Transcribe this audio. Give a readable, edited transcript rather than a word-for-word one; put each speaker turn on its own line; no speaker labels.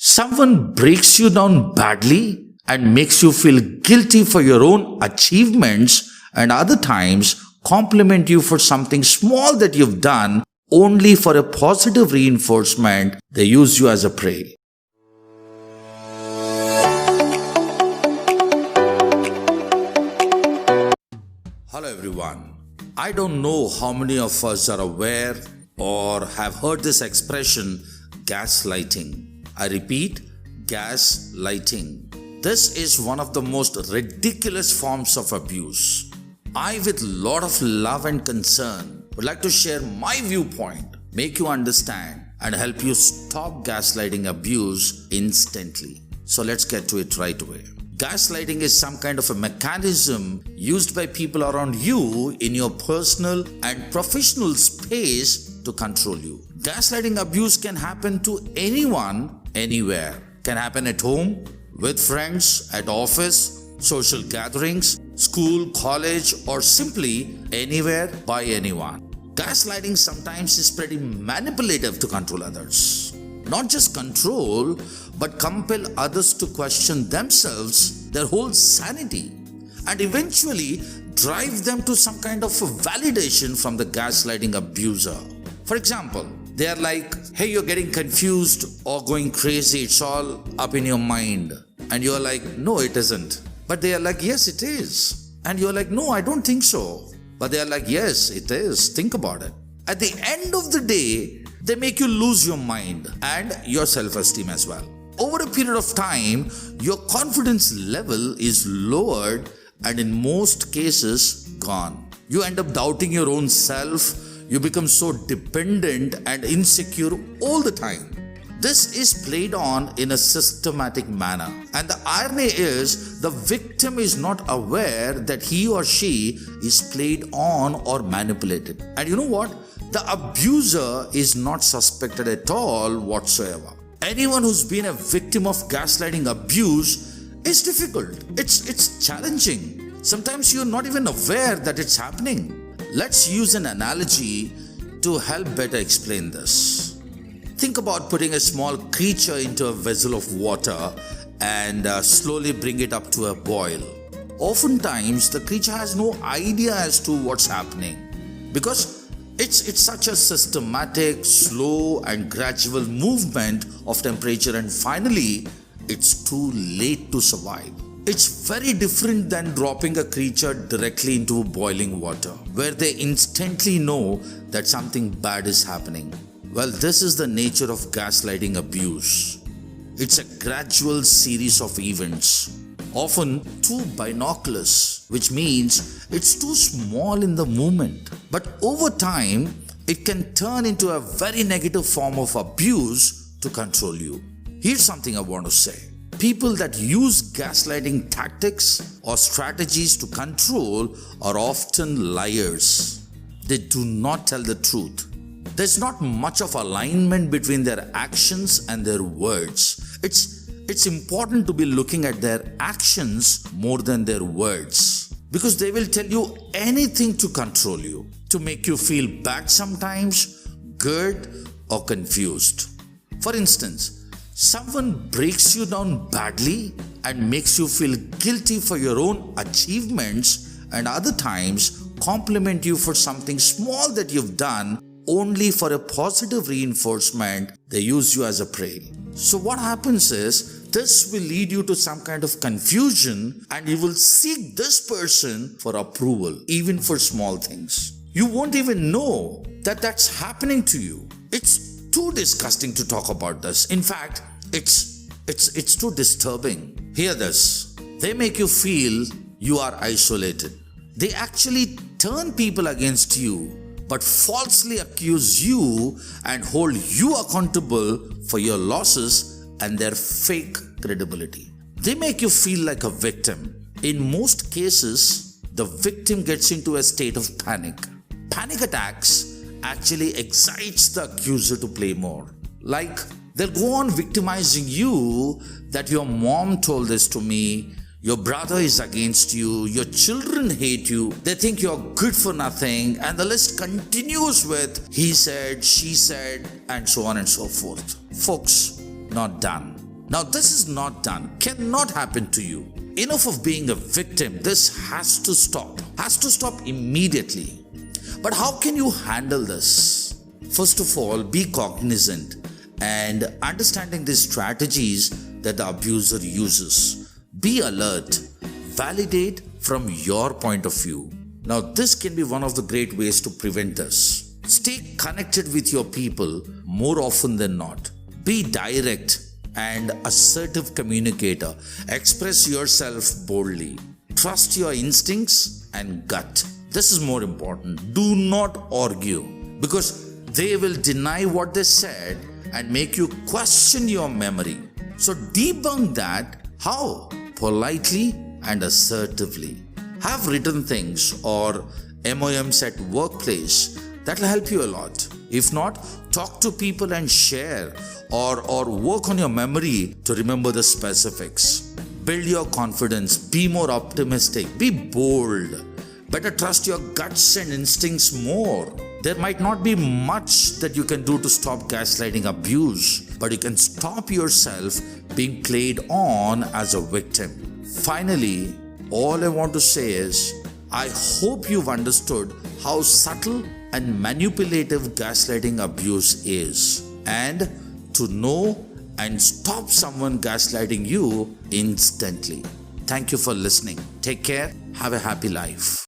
Someone breaks you down badly and makes you feel guilty for your own achievements, and other times compliment you for something small that you've done only for a positive reinforcement. They use you as a prey. Hello everyone. I don't know how many of us are aware or have heard this expression, gaslighting. I repeat, gaslighting. This is one of the most ridiculous forms of abuse. I, with a lot of love and concern, would like to share my viewpoint, make you understand, and help you stop gaslighting abuse instantly. So let's get to it right away. Gaslighting is some kind of a mechanism used by people around you in your personal and professional space to control you. Gaslighting abuse can happen to anyone, anywhere. Can happen at home, with friends, at office, social gatherings, school, college, or simply anywhere by anyone. Gaslighting sometimes is pretty manipulative to control others. Not just control, but compel others to question themselves, their whole sanity, and eventually drive them to some kind of a validation from the gaslighting abuser. For example, they are like, hey, you're getting confused or going crazy, it's all up in your mind. And you're like, no, it isn't. But they are like, yes, it is. And you're like, no, I don't think so. But they are like, yes, it is. Think about it. At the end of the day, they make you lose your mind and your self-esteem as well. Over a period of time, your confidence level is lowered and in most cases, gone. You end up doubting your own self. You become so dependent and insecure all the time. This is played on in a systematic manner. And the irony is, the victim is not aware that he or she is played on or manipulated. And you know what? The abuser is not suspected at all whatsoever. Anyone who's been a victim of gaslighting abuse is difficult. It's challenging. Sometimes you're not even aware that it's happening. Let's use an analogy to help better explain this. Think about putting a small creature into a vessel of water and slowly bring it up to a boil. Oftentimes, the creature has no idea as to what's happening because it's such a systematic, slow and gradual movement of temperature, and finally, it's too late to survive. It's very different than dropping a creature directly into boiling water, where they instantly know that something bad is happening. Well, this is the nature of gaslighting abuse. It's a gradual series of events, often too binoculars, which means it's too small in the moment. But over time, it can turn into a very negative form of abuse to control you. Here's something I want to say. People that use gaslighting tactics or strategies to control are often liars. They do not tell the truth. There's not much of alignment between their actions and their words. It's important to be looking at their actions more than their words, because they will tell you anything to control you, to make you feel bad sometimes, good, or confused. For instance, someone breaks you down badly and makes you feel guilty for your own achievements, and other times compliment you for something small that you've done only for a positive reinforcement. They use you as a prey. So what happens is, this will lead you to some kind of confusion, and you will seek this person for approval, even for small things. You won't even know that that's happening to you. It's too disgusting to talk about this. In fact, it's too disturbing. Hear this. They make you feel you are isolated. They actually turn people against you, but falsely accuse you and hold you accountable for your losses and their fake credibility. They make you feel like a victim. In most cases, the victim gets into a state of panic. Panic attacks actually excites the accuser to play more. Like, they'll go on victimizing you that your mom told this to me, your brother is against you, your children hate you, they think you're good for nothing, and the list continues with he said, she said, and so on and so forth. Folks, not done. Now, this is not done, cannot happen to you. Enough of being a victim. This has to stop immediately. But how can you handle this? First of all, be cognizant and understanding the strategies that the abuser uses. Be alert, validate from your point of view. Now, this can be one of the great ways to prevent this. Stay connected with your people more often than not. Be direct and assertive communicator. Express yourself boldly. Trust your instincts and gut. This is more important. Do not argue, because they will deny what they said and make you question your memory. So debunk that. How? Politely and assertively. Have written things or MOMs at workplace. That will help you a lot. If not, talk to people and share or work on your memory to remember the specifics. Build your confidence. Be more optimistic. Be bold. Better trust your guts and instincts more. There might not be much that you can do to stop gaslighting abuse, but you can stop yourself being played on as a victim. Finally, all I want to say is, I hope you've understood how subtle and manipulative gaslighting abuse is, and to know and stop someone gaslighting you instantly. Thank you for listening. Take care. Have a happy life.